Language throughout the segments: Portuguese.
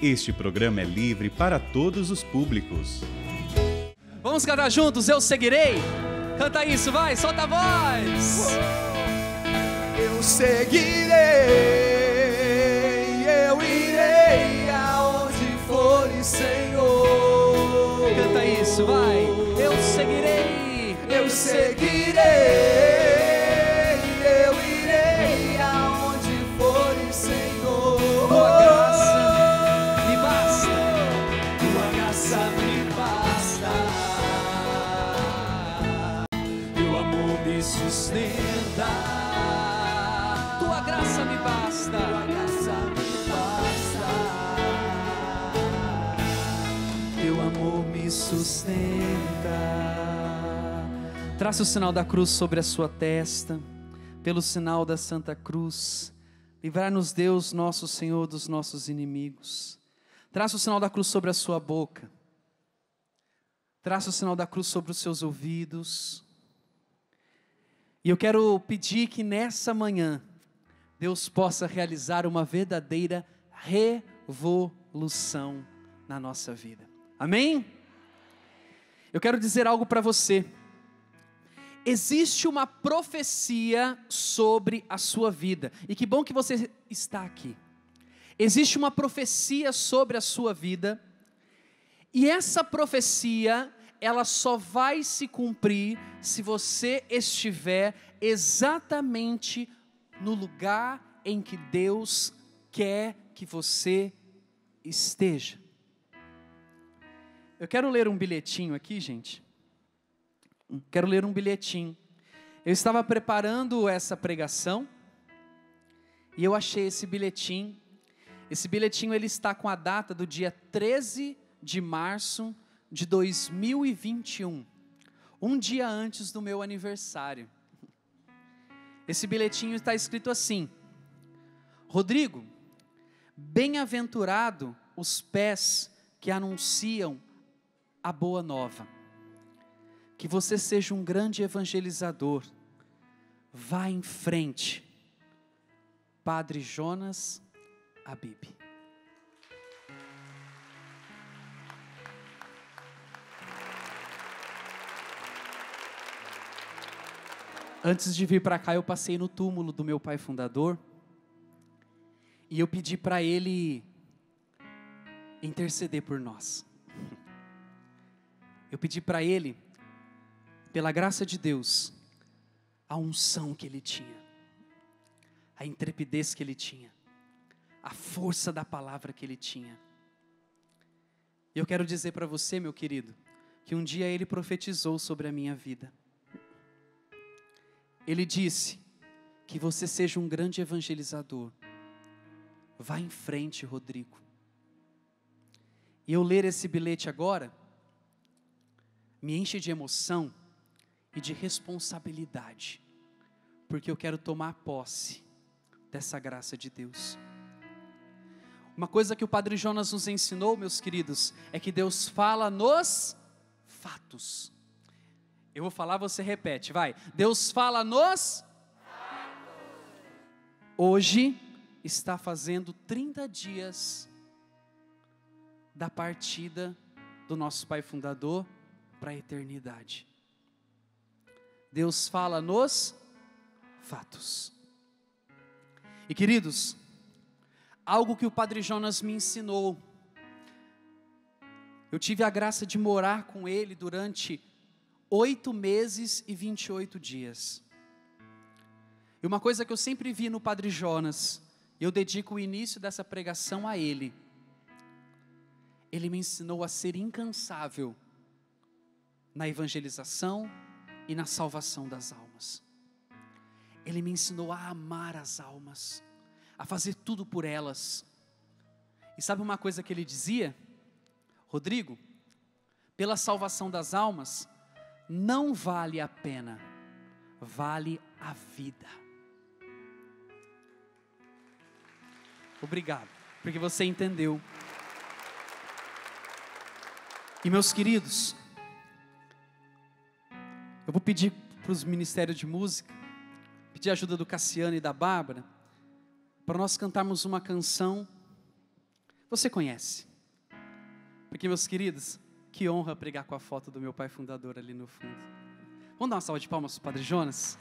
Este programa é livre para todos os públicos. Vamos cantar juntos, Eu Seguirei? Canta isso, vai, solta a voz! Eu seguirei, eu irei aonde fores, Senhor. Canta isso, vai! Eu seguirei, eu seguirei, eu irei aonde fores, Senhor. Tua graça me basta, tua graça me basta, teu amor me sustenta. Tua graça me basta, tua graça me basta, teu amor me sustenta. Traça o sinal da cruz sobre a sua testa, pelo sinal da Santa Cruz. Livrar-nos Deus, nosso Senhor, dos nossos inimigos. Traça o sinal da cruz sobre a sua boca. Traça o sinal da cruz sobre os seus ouvidos. E eu quero pedir que nessa manhã, Deus possa realizar uma verdadeira revolução na nossa vida. Amém? Eu quero dizer algo para você. Existe uma profecia sobre a sua vida. E que bom que você está aqui. Existe uma profecia sobre a sua vida. E essa profecia, ela só vai se cumprir se você estiver exatamente no lugar em que Deus quer que você esteja. Eu quero ler um bilhetinho aqui, gente. Quero ler um bilhetinho. Eu estava preparando essa pregação e eu achei esse bilhetinho. Esse bilhetinho ele está com a data do dia 13 de março de 2021, um dia antes do meu aniversário. Esse bilhetinho está escrito assim: Rodrigo, bem-aventurado os pés que anunciam a boa nova. Que você seja um grande evangelizador. Vá em frente. Padre Jonas Abib. Antes de vir para cá, eu passei no túmulo do meu pai fundador. E eu pedi para ele interceder por nós. Eu pedi para ele, pela graça de Deus, a unção que ele tinha, a intrepidez que ele tinha, a força da palavra que ele tinha. E eu quero dizer para você, meu querido, que um dia ele profetizou sobre a minha vida. Ele disse que você seja um grande evangelizador. Vá em frente, Rodrigo. E eu ler esse bilhete agora me enche de emoção e de responsabilidade, porque eu quero tomar posse dessa graça de Deus. Uma coisa que o Padre Jonas nos ensinou, meus queridos, é que Deus fala nos fatos. Eu vou falar, você repete, vai. Deus fala nos fatos. Hoje está fazendo 30 dias da partida do nosso Pai Fundador para a eternidade. Deus fala nos fatos. E queridos, algo que o Padre Jonas me ensinou, eu tive a graça de morar com ele durante 8 meses e 28 dias. E uma coisa que eu sempre vi no Padre Jonas, e eu dedico o início dessa pregação a ele. Ele me ensinou a ser incansável na evangelização e na salvação das almas. Ele me ensinou a amar as almas, a fazer tudo por elas. E sabe uma coisa que ele dizia? Rodrigo, pela salvação das almas, não vale a pena, vale a vida. Obrigado, porque você entendeu. E meus queridos, eu vou pedir para os ministérios de música, pedir a ajuda do Cassiano e da Bárbara, para nós cantarmos uma canção Você conhece. Porque, meus queridos, que honra pregar com a foto do meu pai fundador ali no fundo. Vamos dar uma salva de palmas para o Padre Jonas?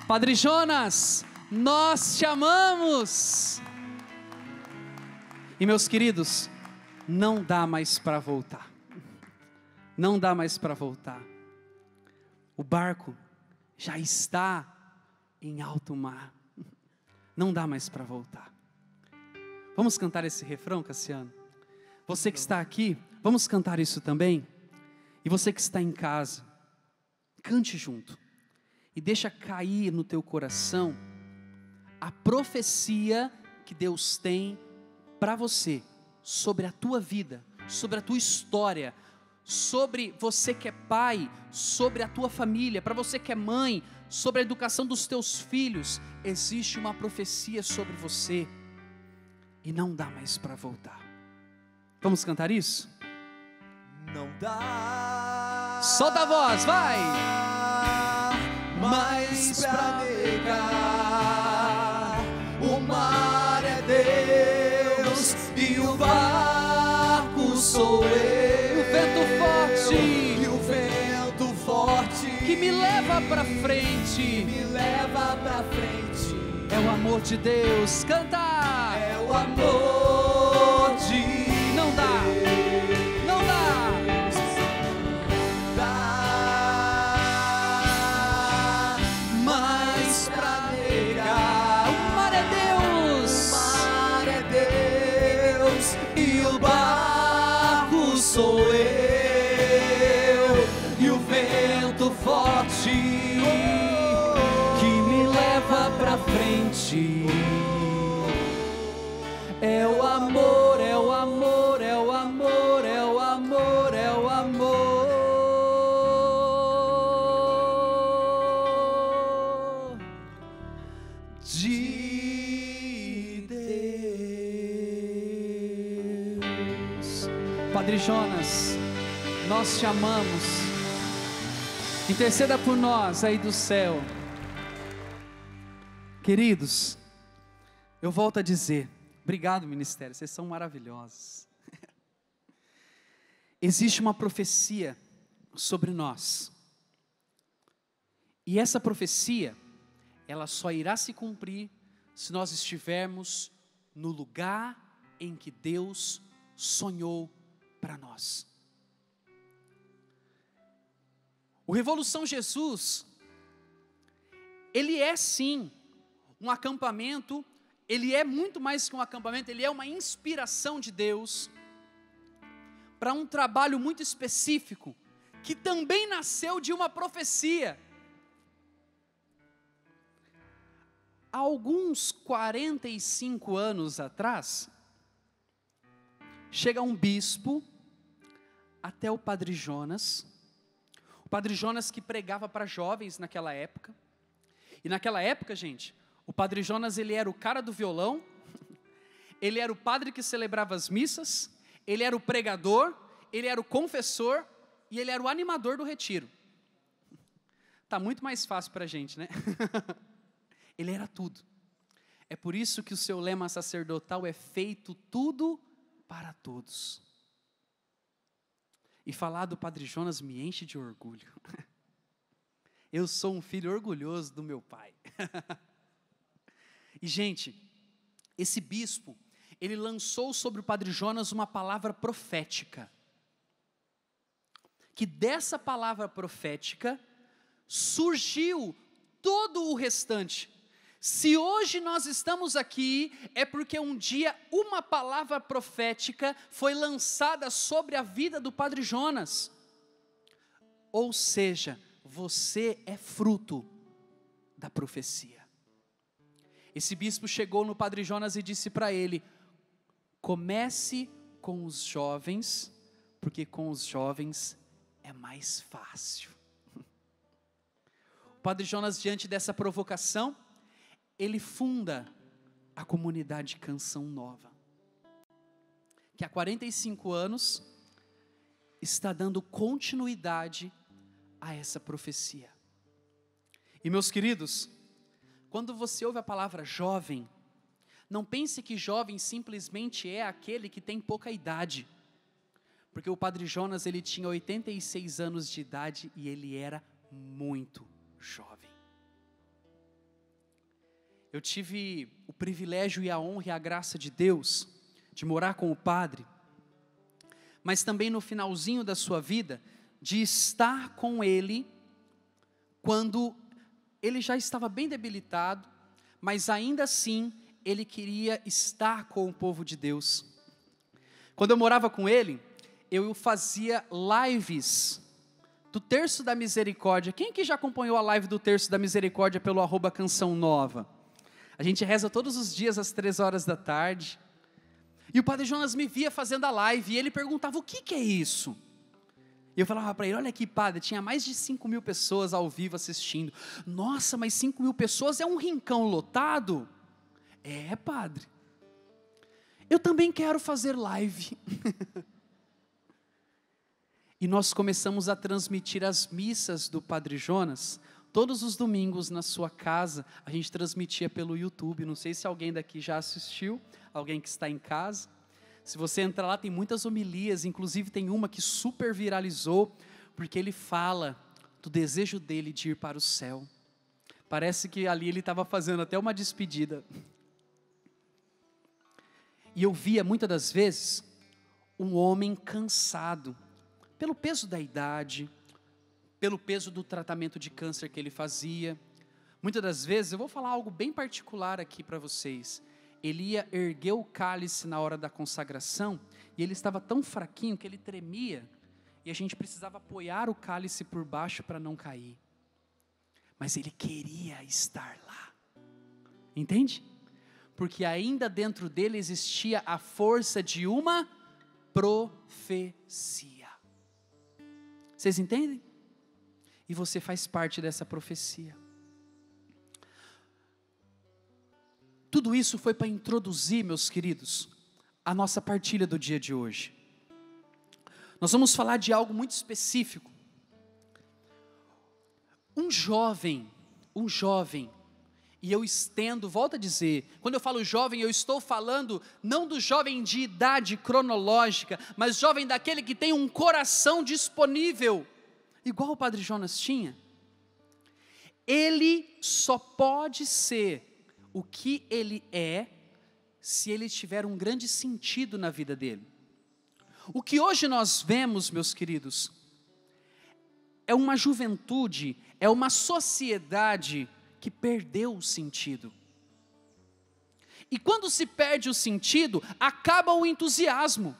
Padre Jonas, nós te amamos! E, meus queridos, não dá mais para voltar. Não dá mais para voltar. O barco já está em alto mar. Não dá mais para voltar. Vamos cantar esse refrão, Cassiano? Você que está aqui, vamos cantar isso também? E você que está em casa, cante junto. E deixa cair no teu coração a profecia que Deus tem para você, sobre a tua vida, sobre a tua história, sobre você que é pai, sobre a tua família, para você que é mãe, sobre a educação dos teus filhos. Existe uma profecia sobre você e não dá mais para voltar. Vamos cantar isso? Não dá. Solta a voz, vai! Mais pra negar. O mar é Deus e o barco sou eu. O vento forte, e o vento forte que me leva pra frente, me leva pra frente. é o amor de Deus. Canta! É o amor de Não dá, não dá. dá mais pra negar. O mar é Deus, O mar é Deus e o barco sou eu, e o vento forte que me leva pra frente. É o amor, é o amor, é o amor, é o amor, é o amor de Deus. Padre Jonas, nós te amamos. Interceda por nós aí do céu. Queridos, eu volto a dizer, obrigado, ministério, vocês são maravilhosos. Existe uma profecia sobre nós. E essa profecia, ela só irá se cumprir se nós estivermos no lugar em que Deus sonhou para nós. O Revolução Jesus, ele é sim um acampamento. Ele é muito mais que um acampamento, ele é uma inspiração de Deus para um trabalho muito específico, que também nasceu de uma profecia. Há alguns 45 anos atrás, chega um bispo até o Padre Jonas, o Padre Jonas que pregava para jovens naquela época, e naquela época, gente, o Padre Jonas, ele era o cara do violão, ele era o padre que celebrava as missas, ele era o pregador, ele era o confessor e ele era o animador do retiro. Tá muito mais fácil para a gente, né? Ele era tudo. É por isso que o seu lema sacerdotal é feito tudo para todos. E falar do Padre Jonas me enche de orgulho. Eu sou um filho orgulhoso do meu pai. E, gente, esse bispo, ele lançou sobre o Padre Jonas uma palavra profética. Que dessa palavra profética surgiu todo o restante. Se hoje nós estamos aqui, é porque um dia uma palavra profética foi lançada sobre a vida do Padre Jonas. Ou seja, você é fruto da profecia. Esse bispo chegou no Padre Jonas e disse para ele: comece com os jovens, porque com os jovens é mais fácil. O Padre Jonas, diante dessa provocação, ele funda a comunidade Canção Nova, que há 45 anos está dando continuidade a essa profecia. E, meus queridos, quando você ouve a palavra jovem, não pense que jovem simplesmente é aquele que tem pouca idade. Porque o Padre Jonas, ele tinha 86 anos de idade e ele era muito jovem. Eu tive o privilégio e a honra e a graça de Deus de morar com o Padre, mas também no finalzinho da sua vida, de estar com ele quando ele já estava bem debilitado, mas ainda assim ele queria estar com o povo de Deus. Quando eu morava com ele, eu fazia lives do Terço da Misericórdia. Quem que já acompanhou a live do Terço da Misericórdia pelo @Canção Nova? A gente reza todos os dias às 3 horas da tarde. E o Padre Jonas me via fazendo a live e ele perguntava: o que é isso? E eu falava para ele: olha aqui, padre, tinha mais de 5.000 pessoas ao vivo assistindo. Nossa, mas 5.000 pessoas é um rincão lotado? É, padre. Eu também quero fazer live. E nós começamos a transmitir as missas do Padre Jonas. Todos os domingos na sua casa, a gente transmitia pelo YouTube. Não sei se alguém daqui já assistiu, alguém que está em casa. Se você entrar lá, tem muitas homilias, inclusive tem uma que super viralizou, porque ele fala do desejo dele de ir para o céu. Parece que ali ele estava fazendo até uma despedida. E eu via muitas das vezes um homem cansado, pelo peso da idade, pelo peso do tratamento de câncer que ele fazia. Muitas das vezes, eu vou falar algo bem particular aqui para vocês. Ele ia erguer o cálice na hora da consagração, e ele estava tão fraquinho que ele tremia, e a gente precisava apoiar o cálice por baixo para não cair. Mas ele queria estar lá. Entende? Porque ainda dentro dele existia a força de uma profecia. Vocês entendem? E você faz parte dessa profecia. Tudo isso foi para introduzir, meus queridos, a nossa partilha do dia de hoje. Nós vamos falar de algo muito específico. Um jovem, e eu estendo, volto a dizer, quando eu falo jovem, eu estou falando não do jovem de idade cronológica, mas jovem daquele que tem um coração disponível, igual o Padre Jonas tinha. Ele só pode ser o que ele é, se ele tiver um grande sentido na vida dele. O que hoje nós vemos, meus queridos, é uma juventude, é uma sociedade que perdeu o sentido. E quando se perde o sentido, acaba o entusiasmo.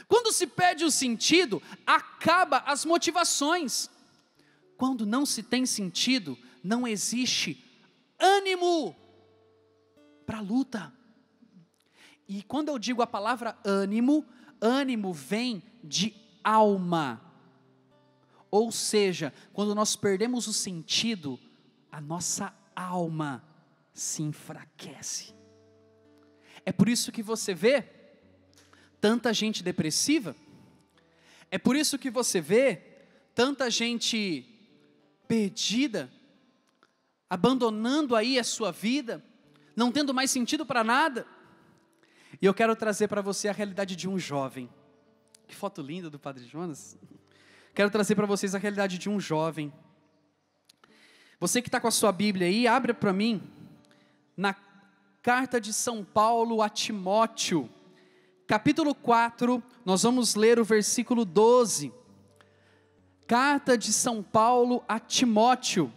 Quando se perde o sentido, acaba as motivações. Quando não se tem sentido, não existe ânimo para a luta. E quando eu digo a palavra ânimo, ânimo vem de alma. Ou seja, quando nós perdemos o sentido, a nossa alma se enfraquece. É por isso que você vê tanta gente depressiva. É por isso que você vê tanta gente perdida, abandonando aí a sua vida, não tendo mais sentido para nada. E eu quero trazer para você a realidade de um jovem. Que foto linda do Padre Jonas. Quero trazer para vocês a realidade de um jovem. Você que está com a sua Bíblia aí, abre para mim, na carta de São Paulo a Timóteo, capítulo 4, nós vamos ler o versículo 12. Carta de São Paulo a Timóteo,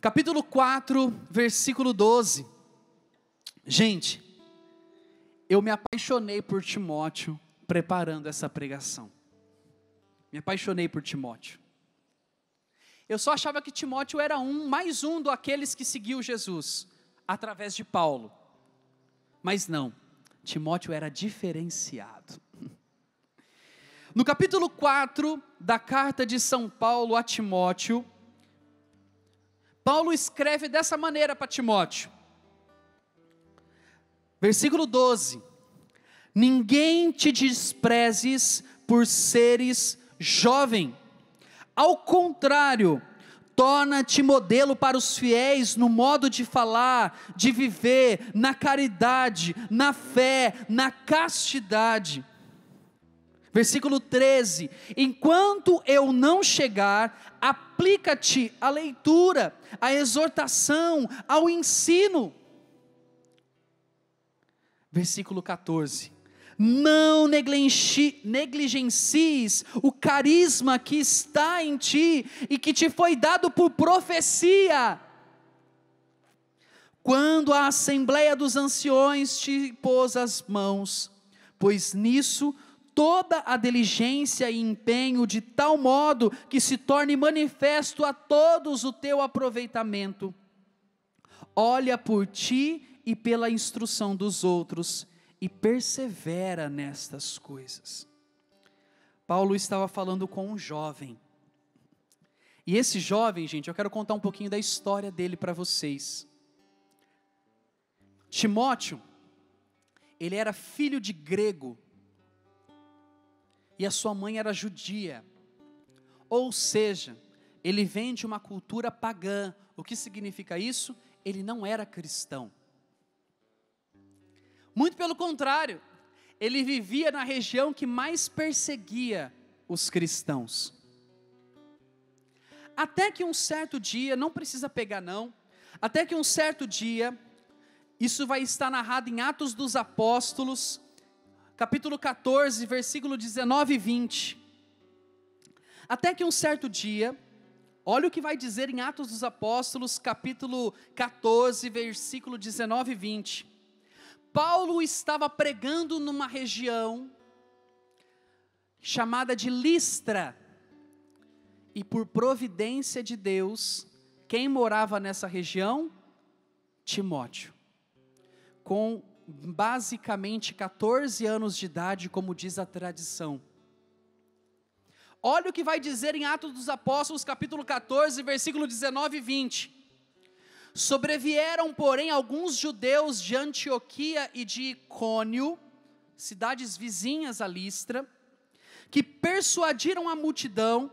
capítulo 4, versículo 12. Gente, eu me apaixonei por Timóteo preparando essa pregação. Me apaixonei por Timóteo. Eu só achava que Timóteo era mais um daqueles que seguiu Jesus, através de Paulo. Mas não, Timóteo era diferenciado. No capítulo 4 da carta de São Paulo a Timóteo, Paulo escreve dessa maneira para Timóteo. Versículo 12. Ninguém te desprezes por seres jovem. Ao contrário, Torna-te modelo para os fiéis no modo de falar, de viver, na caridade, na fé, na castidade. Versículo 13: enquanto eu não chegar, aplica-te à leitura, à exortação, ao ensino. Versículo 14: não negligencies o carisma que está em ti e que te foi dado por profecia, quando a assembleia dos anciões te pôs as mãos, pois nisso toda a diligência e empenho, de tal modo que se torne manifesto a todos o teu aproveitamento. Olha por ti e pela instrução dos outros, e persevera nestas coisas. Paulo estava falando com um jovem, e esse jovem, gente, eu quero contar um pouquinho da história dele para vocês. Timóteo, ele era filho de grego, e a sua mãe era judia, ou seja, ele vem de uma cultura pagã. O que significa isso? Ele não era cristão. Muito pelo contrário, ele vivia na região que mais perseguia os cristãos. Até que um certo dia, não precisa pegar não, até que um certo dia, isso vai estar narrado em Atos dos Apóstolos, capítulo 14, versículo 19 e 20. Até que um certo dia, olha o que vai dizer em Atos dos Apóstolos, capítulo 14, versículo 19 e 20. Paulo estava pregando numa região chamada de Listra, e por providência de Deus, quem morava nessa região? Timóteo, com basicamente 14 anos de idade, como diz a tradição. Olha o que vai dizer em Atos dos Apóstolos, capítulo 14, versículo 19 e 20. Sobrevieram, porém, alguns judeus de Antioquia e de Icônio, cidades vizinhas a Listra, que persuadiram a multidão,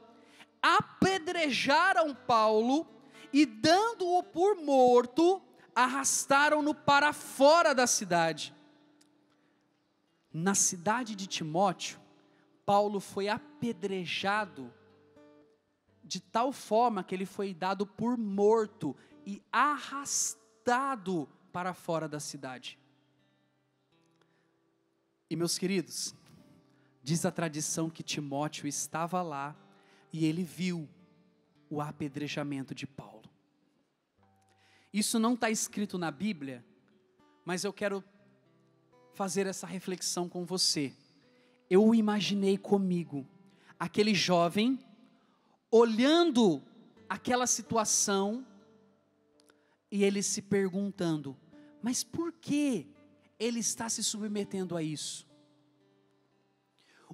apedrejaram Paulo e, dando-o por morto, arrastaram-no para fora da cidade. Na cidade de Timóteo, Paulo foi apedrejado de tal forma que ele foi dado por morto e arrastado para fora da cidade. E meus queridos, diz a tradição que Timóteo estava lá e ele viu o apedrejamento de Paulo. Isso não está escrito na Bíblia, mas eu quero fazer essa reflexão com você. Eu imaginei comigo aquele jovem olhando aquela situação e ele se perguntando, mas por que ele está se submetendo a isso?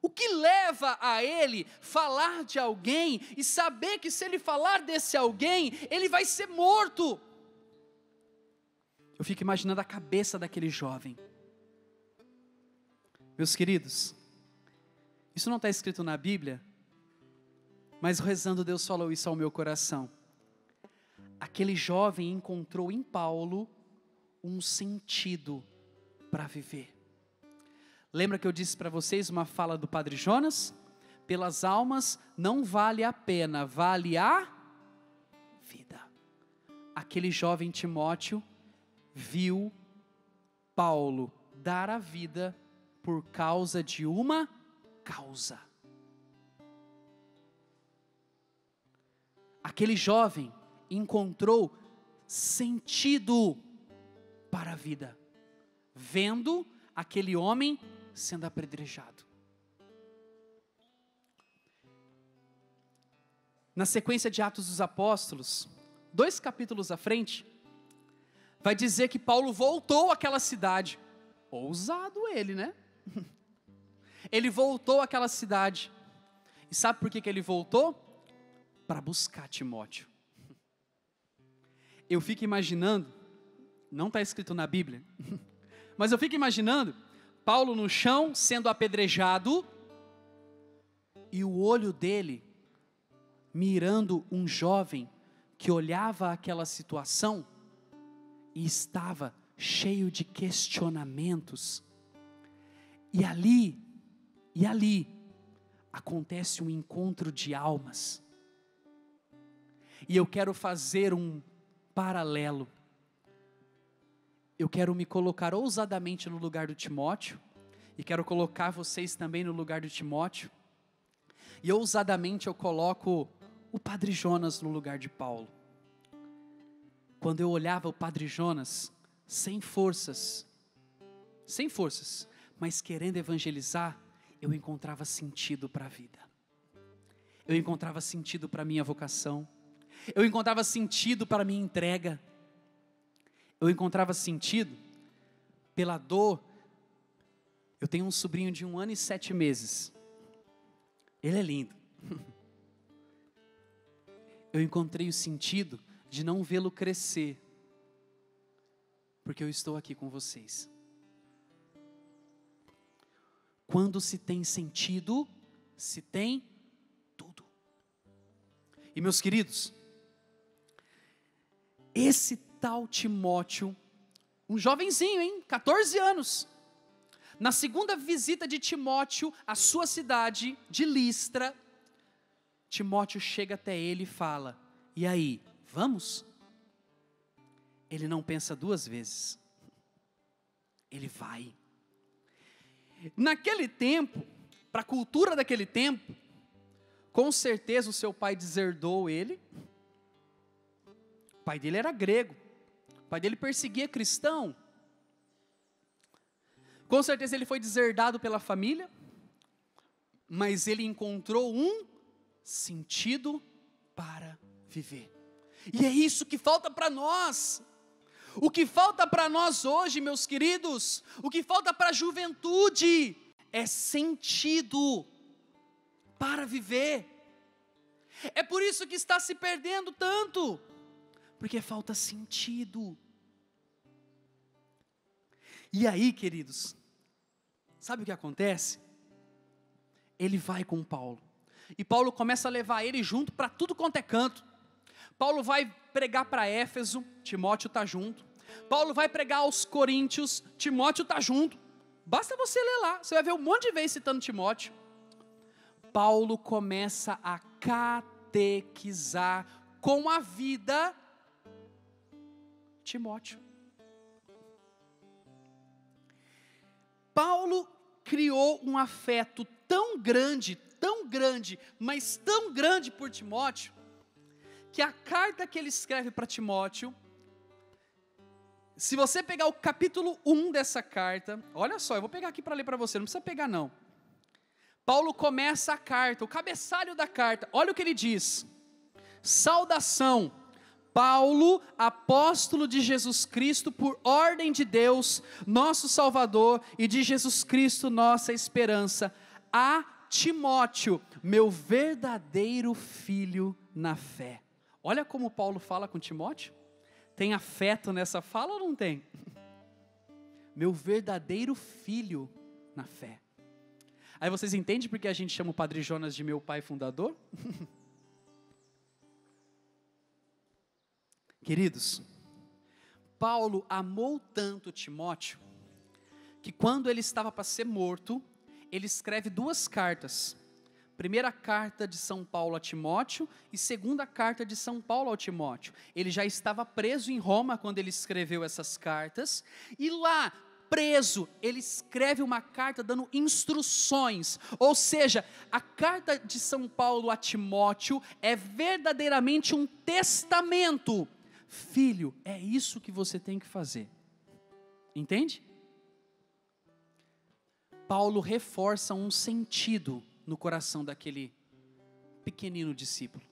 O que leva a ele falar de alguém e saber que se ele falar desse alguém, ele vai ser morto? Eu fico imaginando a cabeça daquele jovem. Meus queridos, isso não está escrito na Bíblia, mas rezando Deus falou isso ao meu coração. Aquele jovem encontrou em Paulo um sentido para viver. Lembra que eu disse para vocês uma fala do Padre Jonas? Pelas almas não vale a pena, vale a vida. Aquele jovem Timóteo viu Paulo dar a vida por causa de uma causa. Aquele jovem encontrou sentido para a vida, vendo aquele homem sendo apedrejado. Na sequência de Atos dos Apóstolos, 2 capítulos à frente, vai dizer que Paulo voltou àquela cidade. Ousado ele, né? Ele voltou àquela cidade. E sabe por que ele voltou? Para buscar Timóteo. Eu fico imaginando, não está escrito na Bíblia, mas eu fico imaginando Paulo no chão sendo apedrejado e o olho dele mirando um jovem que olhava aquela situação e estava cheio de questionamentos. E ali acontece um encontro de almas. E eu quero fazer um paralelo. Eu quero me colocar ousadamente no lugar do Timóteo, e quero colocar vocês também no lugar do Timóteo, e ousadamente eu coloco o Padre Jonas no lugar de Paulo. Quando eu olhava o Padre Jonas, sem forças, mas querendo evangelizar, eu encontrava sentido para a vida, eu encontrava sentido para a minha vocação, eu encontrava sentido para a minha entrega, eu encontrava sentido pela dor. Eu tenho um sobrinho de 1 ano e 7 meses, ele é lindo. Eu encontrei o sentido de não vê-lo crescer, porque eu estou aqui com vocês. Quando se tem sentido, se tem tudo. E meus queridos, esse tal Timóteo, um jovenzinho, 14 anos, na segunda visita de Timóteo à sua cidade de Listra, Timóteo chega até ele e fala: e aí, vamos? Ele não pensa 2 vezes, ele vai. Naquele tempo, para a cultura daquele tempo, com certeza o seu pai deserdou ele. O pai dele era grego, o pai dele perseguia cristão. Com certeza ele foi deserdado pela família, mas ele encontrou um sentido para viver. E é isso que falta para nós. O que falta para nós hoje, meus queridos, o que falta para a juventude é sentido para viver. É por isso que está se perdendo tanto, porque falta sentido. E aí, queridos, sabe o que acontece? Ele vai com Paulo, e Paulo começa a levar ele junto para tudo quanto é canto. Paulo vai pregar para Éfeso, Timóteo está junto. Paulo vai pregar aos Coríntios, Timóteo está junto. Basta você ler lá, você vai ver um monte de vezes citando Timóteo. Paulo começa a catequizar com a vida Timóteo. Paulo criou um afeto tão grande, mas tão grande por Timóteo, que a carta que ele escreve para Timóteo, se você pegar o capítulo 1 dessa carta, olha só, eu vou pegar aqui para ler para você, não precisa pegar não. Paulo começa a carta, o cabeçalho da carta, olha o que ele diz: saudação, Paulo, apóstolo de Jesus Cristo, por ordem de Deus, nosso Salvador, e de Jesus Cristo, nossa esperança, a Timóteo, meu verdadeiro filho na fé. Olha como Paulo fala com Timóteo. Tem afeto nessa fala ou não tem? Meu verdadeiro filho na fé. Aí vocês entendem porque a gente chama o Padre Jonas de meu pai fundador? Queridos, Paulo amou tanto Timóteo, que quando ele estava para ser morto, ele escreve 2 cartas. Primeira carta de São Paulo a Timóteo e segunda carta de São Paulo ao Timóteo. Ele já estava preso em Roma quando ele escreveu essas cartas, e lá, preso, ele escreve uma carta dando instruções, ou seja, a carta de São Paulo a Timóteo é verdadeiramente um testamento. Filho, é isso que você tem que fazer, entende? Paulo reforça um sentido no coração daquele pequenino discípulo.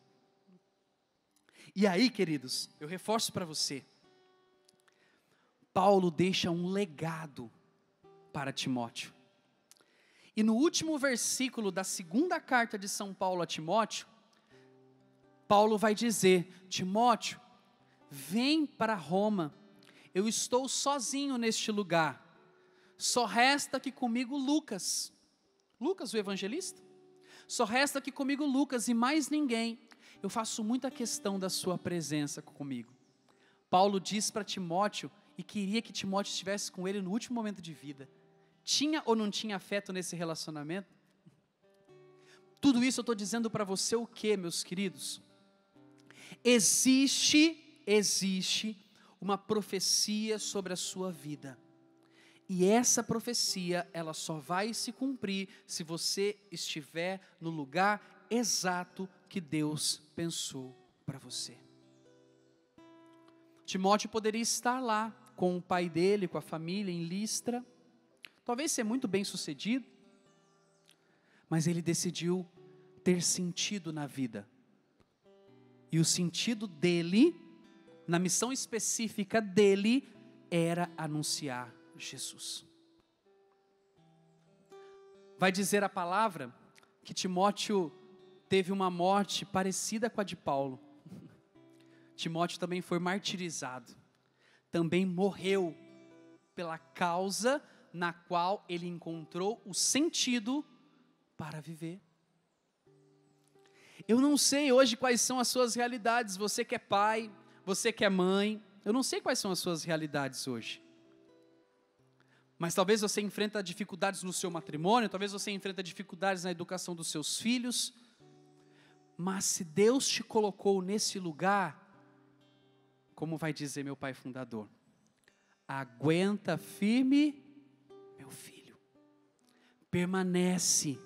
E aí, queridos, eu reforço para você, Paulo deixa um legado para Timóteo. E no último versículo da segunda carta de São Paulo a Timóteo, Paulo vai dizer: Timóteo, vem para Roma, eu estou sozinho neste lugar, só resta aqui comigo Lucas o evangelista, só resta aqui comigo Lucas e mais ninguém. eu faço muita questão da sua presença comigo. Paulo diz para Timóteo, e queria que Timóteo estivesse com ele no último momento de vida. Tinha ou não tinha afeto nesse relacionamento? Tudo isso eu estou dizendo para você o quê, meus queridos? Existe uma profecia sobre a sua vida. E essa profecia, ela só vai se cumprir se você estiver no lugar exato que Deus pensou para você. Timóteo poderia estar lá com o pai dele, com a família em Listra, talvez ser muito bem sucedido, mas ele decidiu ter sentido na vida. E o sentido dele, na missão específica dele, era anunciar Jesus. Vai dizer a palavra que Timóteo teve uma morte parecida com a de Paulo. Timóteo também foi martirizado, também morreu pela causa na qual ele encontrou o sentido para viver. Eu não sei hoje quais são as suas realidades, você que é pai, você que é mãe, eu não sei quais são as suas realidades hoje. Mas talvez você enfrenta dificuldades no seu matrimônio, talvez você enfrenta dificuldades na educação dos seus filhos, mas se Deus te colocou nesse lugar, como vai dizer meu pai fundador, aguenta firme, meu filho, permanece,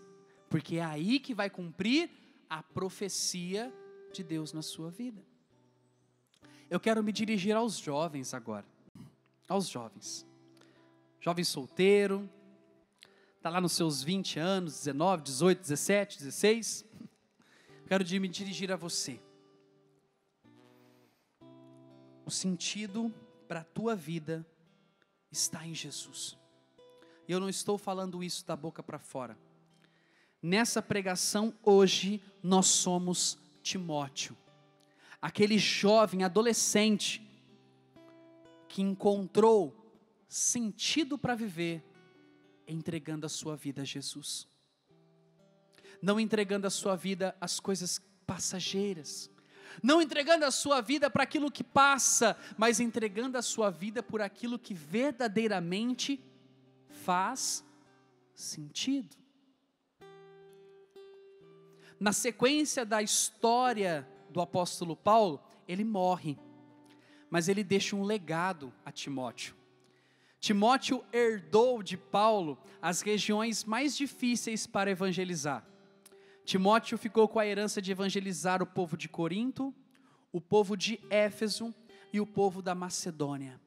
porque é aí que vai cumprir a profecia de Deus na sua vida. Eu quero me dirigir aos jovens agora, aos jovens. Jovem solteiro, está lá nos seus 20 anos, 19, 18, 17, 16. Quero me dirigir a você. O sentido para a tua vida está em Jesus. E eu não estou falando isso da boca para fora. Nessa pregação hoje, nós somos Timóteo. Aquele jovem adolescente que encontrou sentido para viver, entregando a sua vida a Jesus. Não entregando a sua vida às coisas passageiras. Não entregando a sua vida para aquilo que passa, mas entregando a sua vida por aquilo que verdadeiramente faz sentido. Na sequência da história do apóstolo Paulo, ele morre, mas ele deixa um legado a Timóteo. Timóteo herdou de Paulo as regiões mais difíceis para evangelizar. Timóteo ficou com a herança de evangelizar o povo de Corinto, o povo de Éfeso e o povo da Macedônia.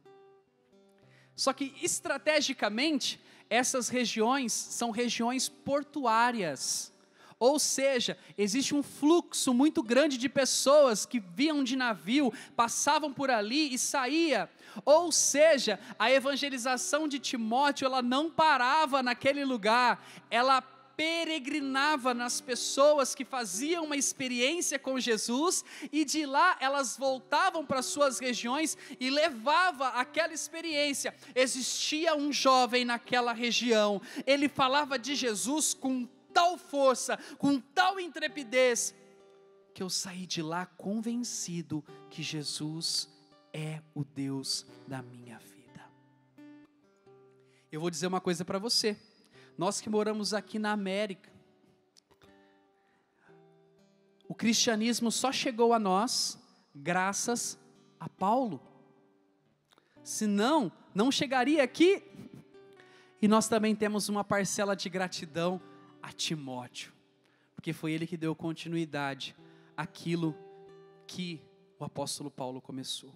Só que estrategicamente, essas regiões são regiões portuárias. Ou seja, existe um fluxo muito grande de pessoas que vinham de navio, passavam por ali e saía. Ou seja, a evangelização de Timóteo, ela não parava naquele lugar, ela peregrinava nas pessoas que faziam uma experiência com Jesus, e de lá elas voltavam para suas regiões e levava aquela experiência. Existia um jovem naquela região, ele falava de Jesus com tal força, com tal intrepidez, que eu saí de lá convencido que Jesus é o Deus da minha vida. Eu vou dizer uma coisa para você, nós que moramos aqui na América, o cristianismo só chegou a nós graças a Paulo, senão não chegaria aqui. E nós também temos uma parcela de gratidão a Timóteo, porque foi ele que deu continuidade àquilo que o apóstolo Paulo começou.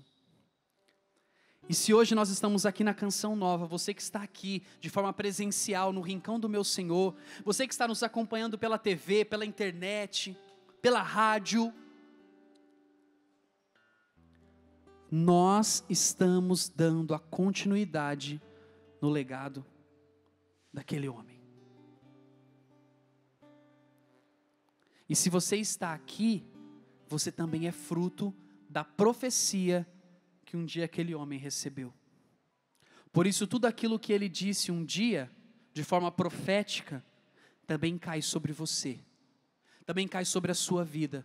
E se hoje nós estamos aqui na Canção Nova, você que está aqui de forma presencial no Rincão do Meu Senhor, você que está nos acompanhando pela TV, pela internet, pela rádio, nós estamos dando a continuidade no legado daquele homem. E se você está aqui, você também é fruto da profecia que um dia aquele homem recebeu. Por isso tudo aquilo que ele disse um dia, de forma profética, também cai sobre você, também cai sobre a sua vida,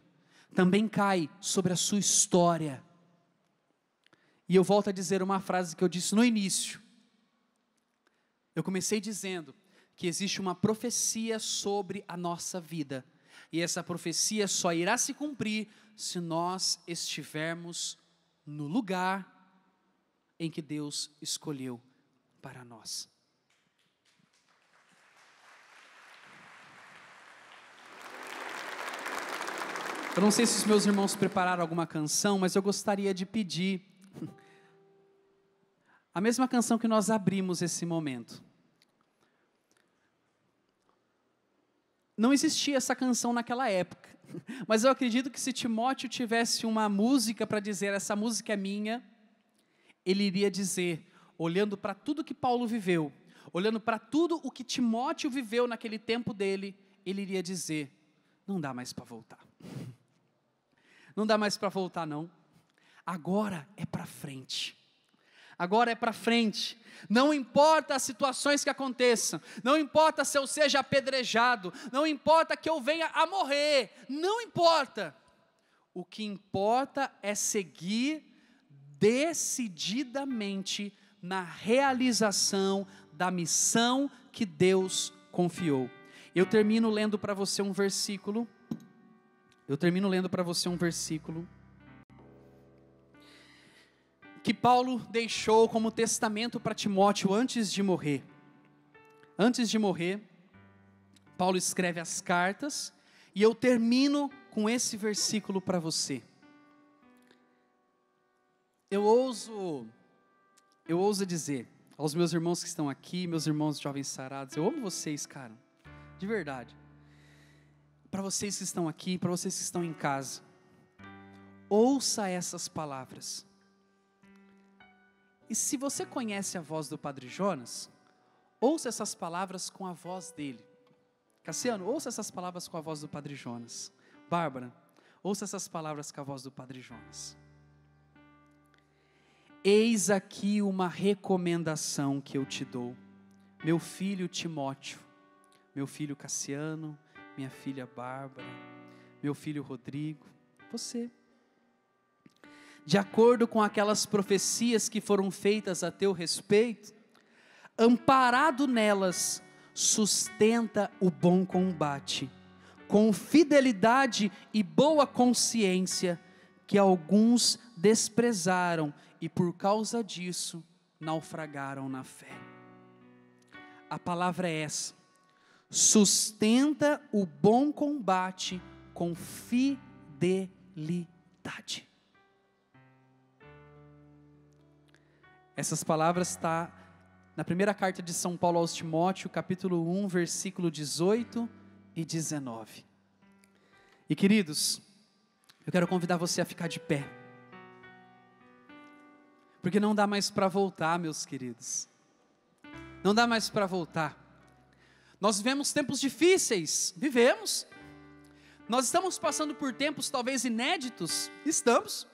também cai sobre a sua história. E eu volto a dizer uma frase que eu disse no início. Eu comecei dizendo que existe uma profecia sobre a nossa vida. E essa profecia só irá se cumprir se nós estivermos no lugar em que Deus escolheu para nós. Eu não sei se os meus irmãos prepararam alguma canção, mas eu gostaria de pedir a mesma canção que nós abrimos esse momento. Não existia essa canção naquela época, mas eu acredito que se Timóteo tivesse uma música para dizer, essa música é minha, ele iria dizer, olhando para tudo que Paulo viveu, olhando para tudo o que Timóteo viveu naquele tempo dele, ele iria dizer, não dá mais para voltar. Não dá mais para voltar não. Agora é para frente. Agora é para frente. Não importa as situações que aconteçam. Não importa se eu seja apedrejado. Não importa que eu venha a morrer. Não importa. O que importa é seguir decididamente na realização da missão que Deus confiou. Eu termino lendo para você um versículo. Que Paulo deixou como testamento para Timóteo antes de morrer. Antes de morrer, Paulo escreve as cartas, e eu termino com esse versículo para você. Eu ouso dizer aos meus irmãos que estão aqui, meus irmãos jovens sarados, eu amo vocês, cara, de verdade. Para vocês que estão aqui, para vocês que estão em casa, ouça essas palavras. E se você conhece a voz do Padre Jonas, ouça essas palavras com a voz dele. Cassiano, ouça essas palavras com a voz do Padre Jonas. Bárbara, ouça essas palavras com a voz do Padre Jonas. Eis aqui uma recomendação que eu te dou, meu filho Timóteo, meu filho Cassiano, minha filha Bárbara, meu filho Rodrigo, você. De acordo com aquelas profecias que foram feitas a teu respeito, amparado nelas, sustenta o bom combate, com fidelidade e boa consciência, que alguns desprezaram e por causa disso naufragaram na fé. A palavra é essa: sustenta o bom combate com fidelidade. Essas palavras estão na primeira carta de São Paulo aos Timóteo, capítulo 1, versículo 18 e 19. E queridos, eu quero convidar você a ficar de pé, porque não dá mais para voltar, meus queridos, não dá mais para voltar. Nós vivemos tempos difíceis, nós estamos passando por tempos talvez inéditos, estamos,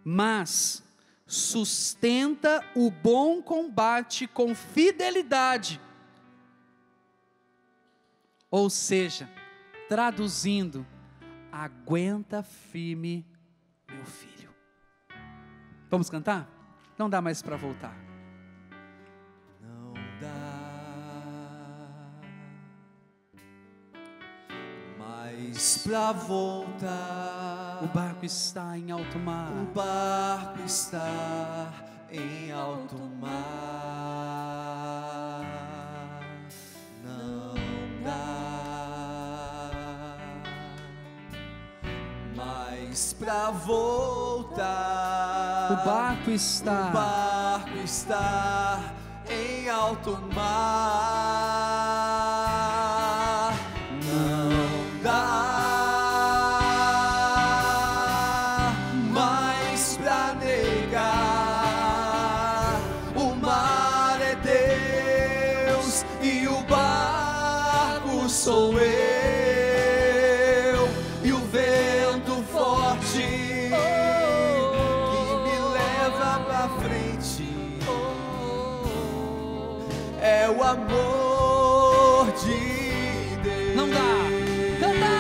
mas sustenta o bom combate com fidelidade, ou seja, traduzindo, aguenta firme, meu filho. Vamos cantar? Não dá mais para voltar. Não dá mais para voltar. O barco está em alto mar. O barco está em alto mar. Não dá mais pra voltar. O barco está em alto mar. Não dá sou eu e o vento forte que me leva pra frente. É o amor de Deus. Não dá, não dá.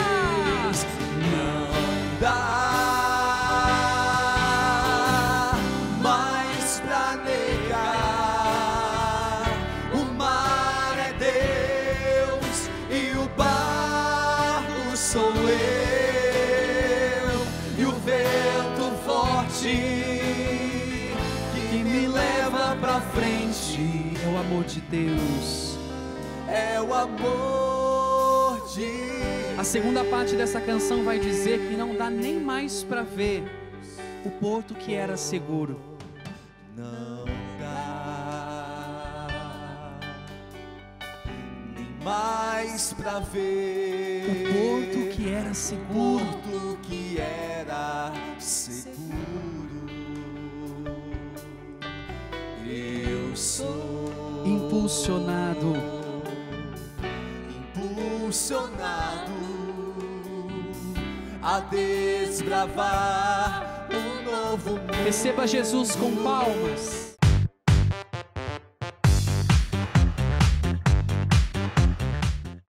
que me leva pra frente. É o amor de Deus. É o amor de Deus. A segunda parte dessa canção vai dizer que não dá nem mais para ver o porto que era seguro. Não dá nem mais pra ver O porto que era seguro. porto que era seguro. Eu sou Impulsionado a desbravar um novo mundo. Receba Jesus com palmas.